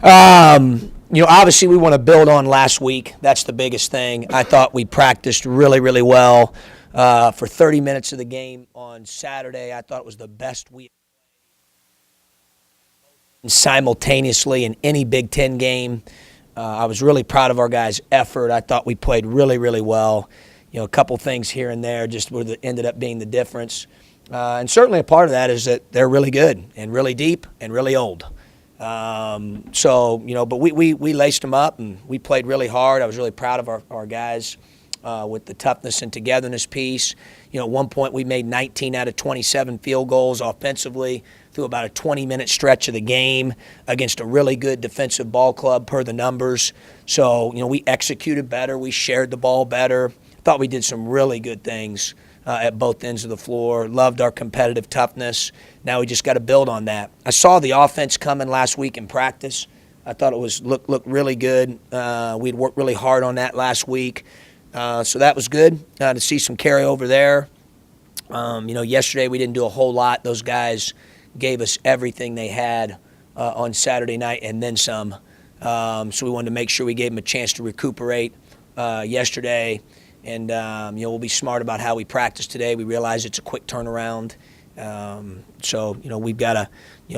Obviously we want to build on last week. That's the biggest thing. I thought we practiced really, really well for 30 minutes of the game on Saturday. I thought it was the best we simultaneously in any Big Ten game. I was really proud of our guys' effort. I thought we played really, really well. A couple things here and there just ended up being the difference. And certainly a part of that is that they're really good and really deep and really old. But we laced them up and we played really hard. I was really proud of our guys with the toughness and togetherness piece. At one point we made 19 out of 27 field goals offensively through about a 20-minute stretch of the game against a really good defensive ball club per the numbers. So, we executed better. We shared the ball better. I thought we did some really good things at both ends of the floor. Loved our competitive toughness. Now we just got to build on that. I saw the offense coming last week in practice. I thought it was looked really good. We'd worked really hard on that last week. So that was good to see some carryover there. Yesterday we didn't do a whole lot. Those guys gave us everything they had on Saturday night and then some. So we wanted to make sure we gave them a chance to recuperate yesterday. And, we'll be smart about how we practice today. We realize it's a quick turnaround. We've got to,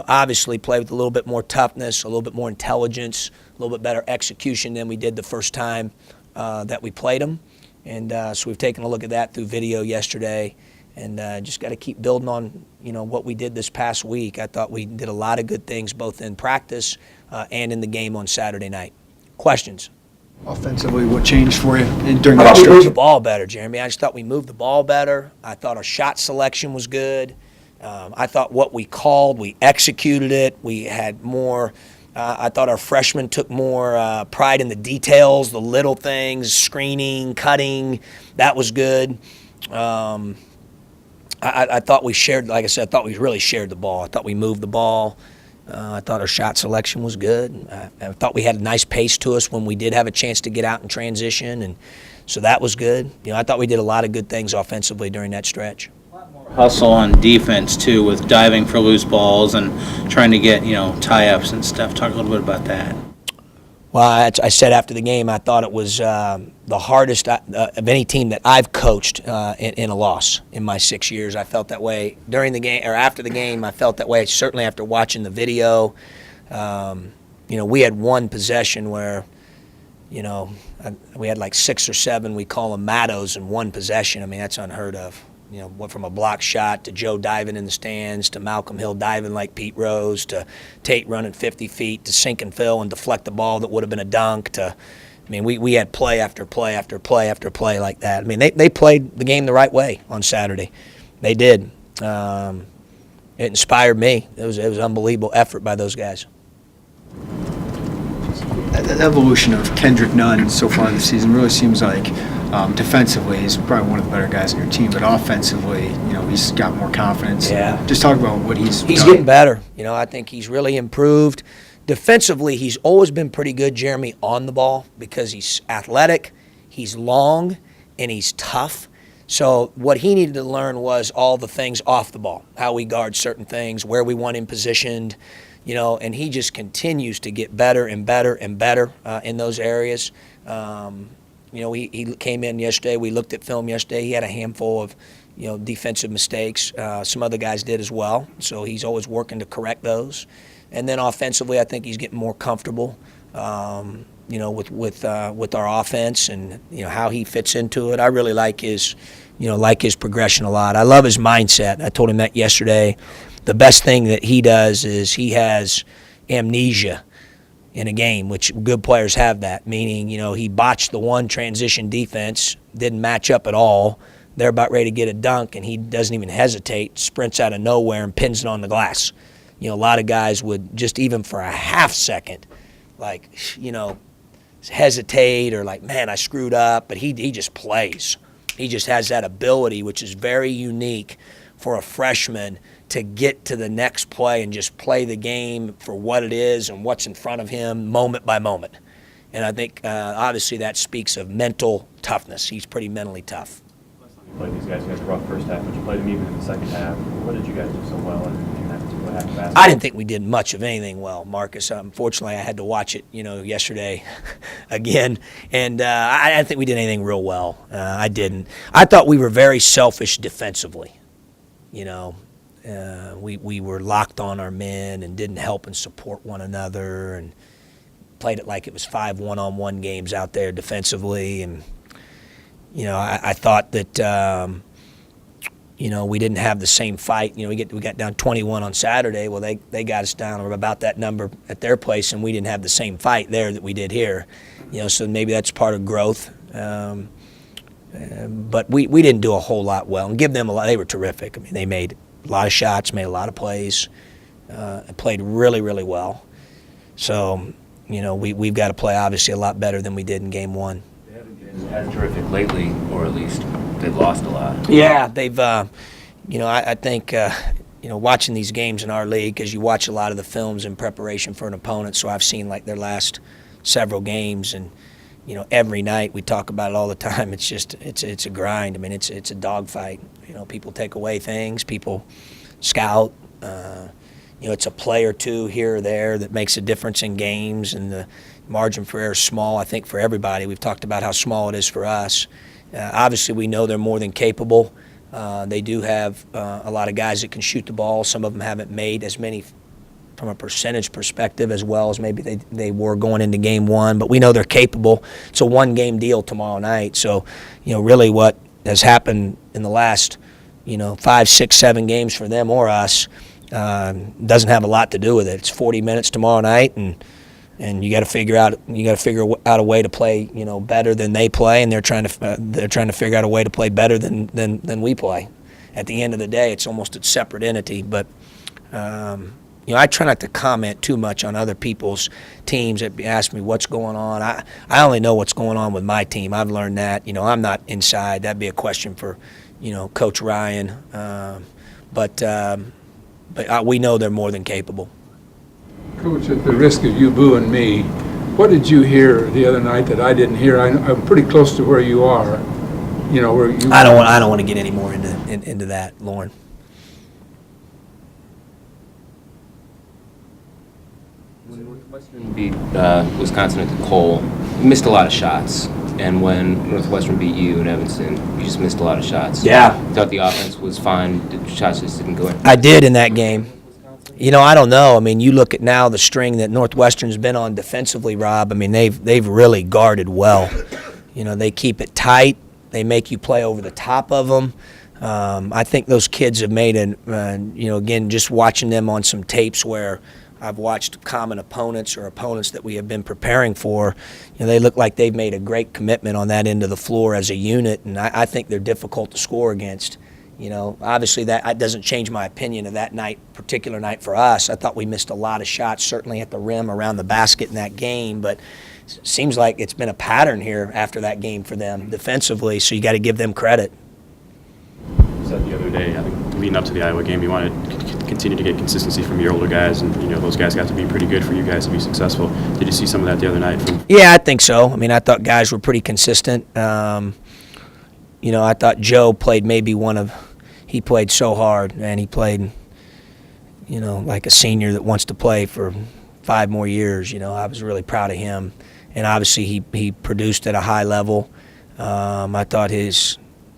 obviously play with a little bit more toughness, a little bit more intelligence, a little bit better execution than we did the first time that we played them. And so we've taken a look at that through video yesterday. And just got to keep building on, what we did this past week. I thought we did a lot of good things both in practice and in the game on Saturday night. Questions? Offensively, what changed for you during that stretch? We moved the ball better, Jeremy. I just thought we moved the ball better. I thought our shot selection was good. I thought what we called, we executed it. We had more. I thought our freshmen took more pride in the details, the little things, screening, cutting. That was good. I thought we shared, like I said, I thought we really shared the ball. I thought we moved the ball. I thought our shot selection was good. I thought we had a nice pace to us when we did have a chance to get out and transition, and so that was good. I thought we did a lot of good things offensively during that stretch. Hustle on defense, too, with diving for loose balls and trying to get, tie-ups and stuff. Talk a little bit about that. Well, I said after the game, I thought it was the hardest of any team that I've coached in a loss in my 6 years. I felt that way during the game or after the game. I felt that way certainly after watching the video. We had one possession where, we had like 6 or 7. We call them mattos in one possession. I mean, that's unheard of. Went from a block shot to Joe diving in the stands to Malcolm Hill diving like Pete Rose to Tate running 50 feet to sink and fill and deflect the ball that would have been a dunk to, we had play after play after play after play like that. They played the game the right way on Saturday. They did. It inspired me. It was an unbelievable effort by those guys. The evolution of Kendrick Nunn so far this season really seems like defensively he's probably one of the better guys on your team, but offensively, he's got more confidence. Yeah. Just talk about what he's done. Getting better. I think he's really improved. Defensively, he's always been pretty good, Jeremy, on the ball because he's athletic, he's long, and he's tough. So what he needed to learn was all the things off the ball, how we guard certain things, where we want him positioned, and he just continues to get better and better and better in those areas. He came in yesterday. We looked at film yesterday. He had a handful of, defensive mistakes. Some other guys did as well. So he's always working to correct those. And then offensively, I think he's getting more comfortable, with our offense and how he fits into it. I really like his progression a lot. I love his mindset. I told him that yesterday. The best thing that he does is he has amnesia in a game, which good players have that, meaning, he botched the one transition defense, didn't match up at all. They're about ready to get a dunk, and he doesn't even hesitate, sprints out of nowhere and pins it on the glass. A lot of guys would just even for a half second, hesitate or man, I screwed up, but he just plays. He just has that ability, which is very unique for a freshman to get to the next play and just play the game for what it is and what's in front of him moment by moment. And I think, obviously, that speaks of mental toughness. He's pretty mentally tough. Last time you played these guys, you guys were rough first half, but you played them even in the second half. What did you guys do so well in that what happened last I night? didn't think we did much of anything well, Marcus. Unfortunately, I had to watch it, yesterday again, and I didn't think we did anything real well. I didn't. I thought we were very selfish defensively. We were locked on our men and didn't help and support one another, and played it like it was 5 one-on-one games out there defensively, and I thought that. We didn't have the same fight. We got down 21 on Saturday. Well, they got us down about that number at their place, and we didn't have the same fight there that we did here. So maybe that's part of growth. But we didn't do a whole lot well, and give them a lot. They were terrific. I mean, they made a lot of shots, made a lot of plays, and played really, really well. So, we've got to play obviously a lot better than we did in game one. They haven't been as terrific lately, or at least they've lost a lot. Yeah, they've, I think, watching these games in our league, because you watch a lot of the films in preparation for an opponent, so I've seen like their last several games, and, every night we talk about it all the time. It's just, it's a grind. I mean, it's a dogfight. People take away things, people scout. It's a play or two here or there that makes a difference in games, and the margin for error is small, I think, for everybody. We've talked about how small it is for us. Obviously, we know they're more than capable. They do have a lot of guys that can shoot the ball. Some of them haven't made as many from a percentage perspective as well as maybe they were going into game one, but we know they're capable. It's a one-game deal tomorrow night. So, really what has happened in the last, 5, 6, 7 games for them or us doesn't have a lot to do with it. It's 40 minutes tomorrow night, and you got to figure out a way to play better than they play, and they're trying to figure out a way to play better than we play. At the end of the day, it's almost a separate entity. But I try not to comment too much on other people's teams that ask me what's going on. I only know what's going on with my team. I've learned that. I'm not inside. That'd be a question for Coach Ryan. But we know they're more than capable. Coach, at the risk of you booing me, what did you hear the other night that I didn't hear? I'm pretty close to where you are. Where you. I don't want to get any more into that, Lauren. When Northwestern beat Wisconsin at the Cole, you missed a lot of shots. And when Northwestern beat you in Evanston, you just missed a lot of shots. Yeah. Thought the offense was fine. The shots just didn't go in. I did in that game. I don't know. I mean, you look at now the string that Northwestern's been on defensively, Rob. I mean, they've really guarded well. They keep it tight. They make you play over the top of them. I think those kids have made again, just watching them on some tapes where I've watched common opponents or opponents that we have been preparing for, they look like they've made a great commitment on that end of the floor as a unit, and I think they're difficult to score against. Obviously that doesn't change my opinion of that particular night for us. I thought we missed a lot of shots, certainly at the rim, around the basket in that game, but it seems like it's been a pattern here after that game for them defensively, so you got to give them credit. You said the other day, I think leading up to the Iowa game, you wanted to continue to get consistency from your older guys, and those guys got to be pretty good for you guys to be successful. Did you see some of that the other night? Yeah, I think so. I mean, I thought guys were pretty consistent. I thought Joe played he played so hard, and he played, like a senior that wants to play for 5 more years. I was really proud of him, and obviously he produced at a high level. I thought his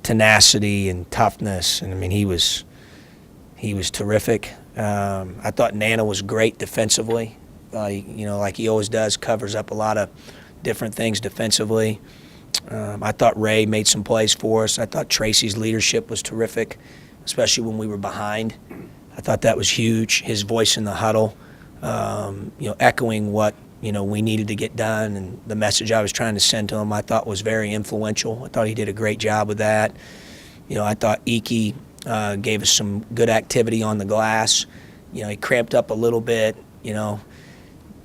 tenacity and toughness, and I mean he was terrific. I thought Nana was great defensively. Like he always does, covers up a lot of different things defensively. I thought Ray made some plays for us. I thought Tracy's leadership was terrific, especially when we were behind. I thought that was huge. His voice in the huddle, echoing what we needed to get done, and the message I was trying to send to him, I thought was very influential. I thought he did a great job with that. I thought Iki gave us some good activity on the glass. He cramped up a little bit.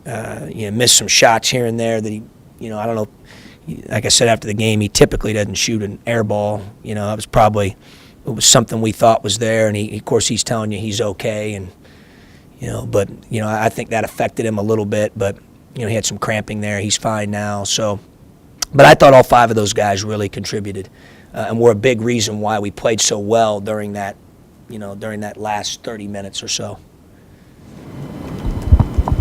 Missed some shots here and there that I don't know. Like I said after the game, he typically doesn't shoot an air ball. It was something we thought was there, and of course he's telling you he's okay, and but I think that affected him a little bit, but he had some cramping there. He's fine now. So, but I thought all 5 of those guys really contributed, and were a big reason why we played so well during that last 30 minutes or so.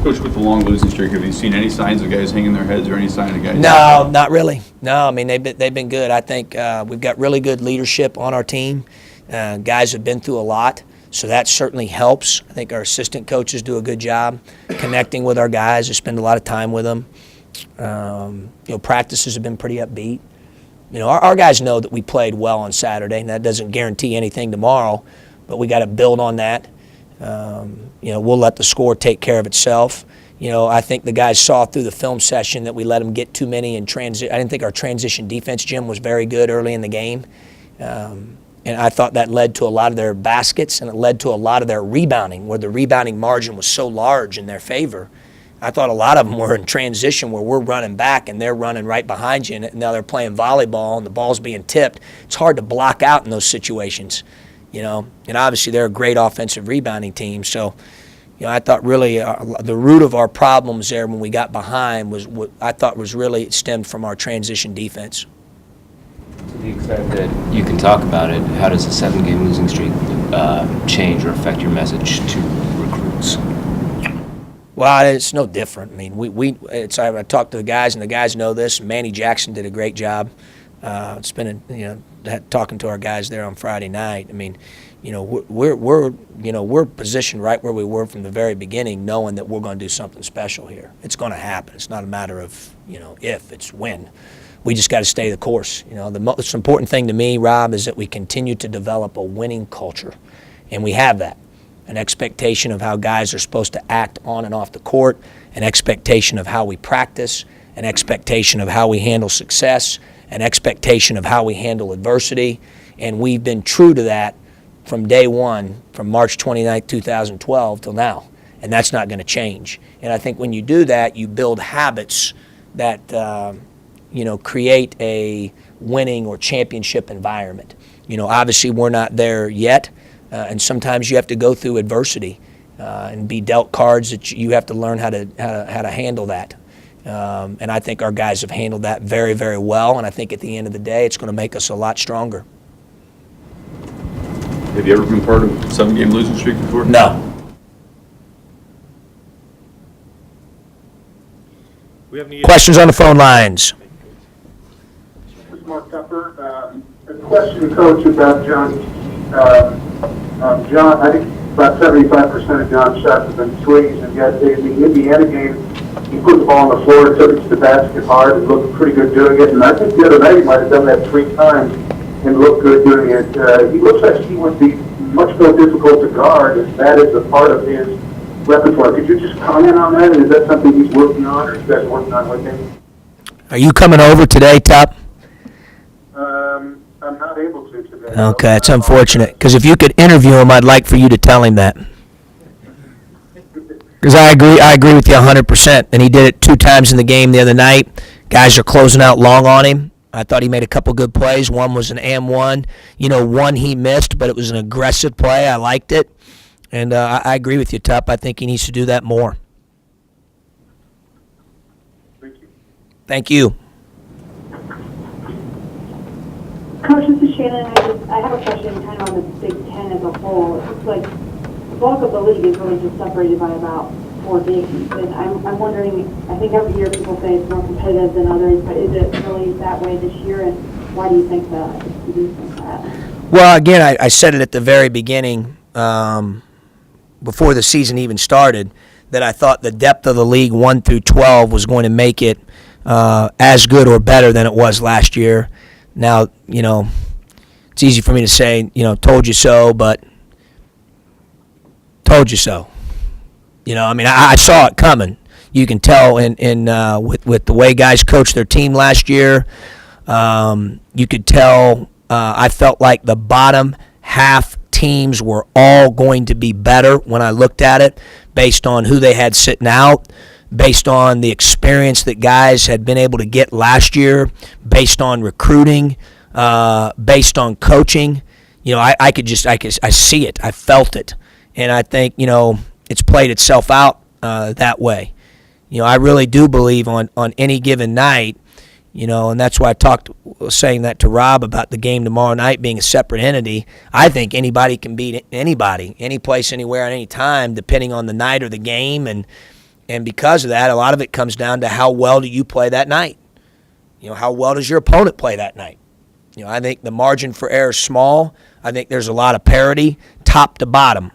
Coach, with the long losing streak, have you seen any signs of guys hanging their heads or any sign of guys? No, not really. No, I mean, they've been good. I think we've got really good leadership on our team. Guys have been through a lot, so that certainly helps. I think our assistant coaches do a good job connecting with our guys. I spend a lot of time with them. Practices have been pretty upbeat. Our guys know that we played well on Saturday, and that doesn't guarantee anything tomorrow, but we got to build on that. We'll let the score take care of itself. I think the guys saw through the film session that we let them get too many in transit. I didn't think our transition defense, Jim, was very good early in the game. And I thought that led to a lot of their baskets, and it led to a lot of their rebounding, where the rebounding margin was so large in their favor. I thought a lot of them were in transition where we're running back and they're running right behind you, and now they're playing volleyball and the ball's being tipped. It's hard to block out in those situations, and obviously they're a great offensive rebounding team. So, I thought really the root of our problems there when we got behind was what I thought was really stemmed from our transition defense. To the extent that you can talk about it, how does a 7-game losing streak change or affect your message to recruits? Well, it's no different. I mean, I talked to the guys, and the guys know this. Manny Jackson did a great job. Talking to our guys there on Friday night. I mean, we're positioned right where we were from the very beginning, knowing that we're going to do something special here. It's going to happen. It's not a matter of if, it's when. We just got to stay the course. The most important thing to me, Rob, is that we continue to develop a winning culture, and we have that. An expectation of how guys are supposed to act on and off the court, an expectation of how we practice, an expectation of how we handle success, an expectation of how we handle adversity, and we've been true to that from day one, from March 29, 2012 till now, and that's not going to change. And I think when you do that, you build habits that create a winning or championship environment. Obviously we're not there yet. And sometimes you have to go through adversity and be dealt cards that you have to learn how to handle that. And I think our guys have handled that very, very well. And I think at the end of the day, it's going to make us a lot stronger. Have you ever been part of a 7-game losing streak before? No. We have any Questions on the phone lines? This is Mark Tupper. A question, Coach, about John. John, I think about 75% of John's shots have been threes, and yet in the Indiana game, he put the ball on the floor, took it to the basket hard, and looked pretty good doing it. And I think the other night he might have done that 3 times and looked good doing it. He looks like he would be much more difficult to guard, and that is a part of his repertoire. Could you just comment on that? And is that something he's working on, or you guys working on with him? Are you coming over today, Tup? I'm not able to today. Okay, it's unfortunate. Because if you could interview him, I'd like for you to tell him that. Because I agree with you 100%. And he did it 2 times in the game the other night. Guys are closing out long on him. I thought he made a couple good plays. One was an M1. One he missed, but it was an aggressive play. I liked it. And I agree with you, Tup. I think he needs to do that more. Thank you. Thank you. Coach, this is Shannon. I have a question kind of on the Big Ten as a whole. It looks like the bulk of the league is really just separated by about 4 games. And I'm wondering, I think every year people say it's more competitive than others, but is it really that way this year? And why do you think that? Well, again, I said it at the very beginning, before the season even started, that I thought the depth of the league 1 through 12 was going to make it as good or better than it was last year. Now, it's easy for me to say, told you so, but told you so. I saw it coming. You can tell with the way guys coached their team last year. You could tell I felt like the bottom half teams were all going to be better when I looked at it based on who they had sitting out, based on the experience that guys had been able to get last year, based on recruiting, based on coaching. I see it. I felt it. And I think, it's played itself out that way. I really do believe on any given night, and that's why saying that to Rob about the game tomorrow night being a separate entity. I think anybody can beat anybody, any place, anywhere, at any time, depending on the night or the game. And And because of that, a lot of it comes down to how well do you play that night. How well does your opponent play that night? I think the margin for error is small. I think there's a lot of parity, top to bottom,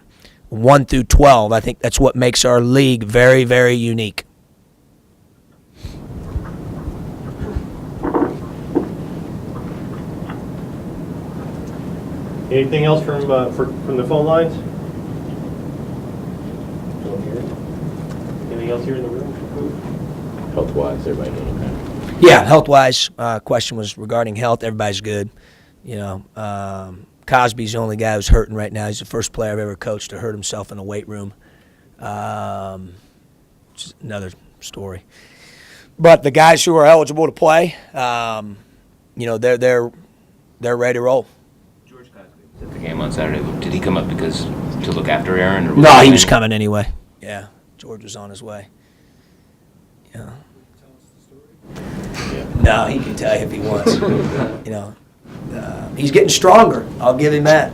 1 through 12. I think that's what makes our league very, very unique. Anything else from the phone lines? Anything else here in the room? Health-wise, everybody doing okay? Yeah, health-wise, question was regarding health. Everybody's good. Cosby's the only guy who's hurting right now. He's the first player I've ever coached to hurt himself in a weight room. Just another story. But the guys who are eligible to play, they're ready to roll. George Cosby was at the game on Saturday. Did he come up to look after Aaron? Or No, he was coming anyway. Yeah, George was on his way. Yeah. No, he can tell you if he wants. He's getting stronger. I'll give him that.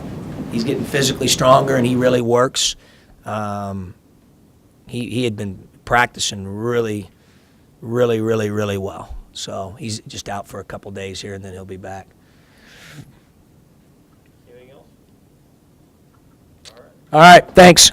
He's getting physically stronger, and he really works. He had been practicing really, really, really, really well. So he's just out for a couple days here, and then he'll be back. Anything else? All right, thanks.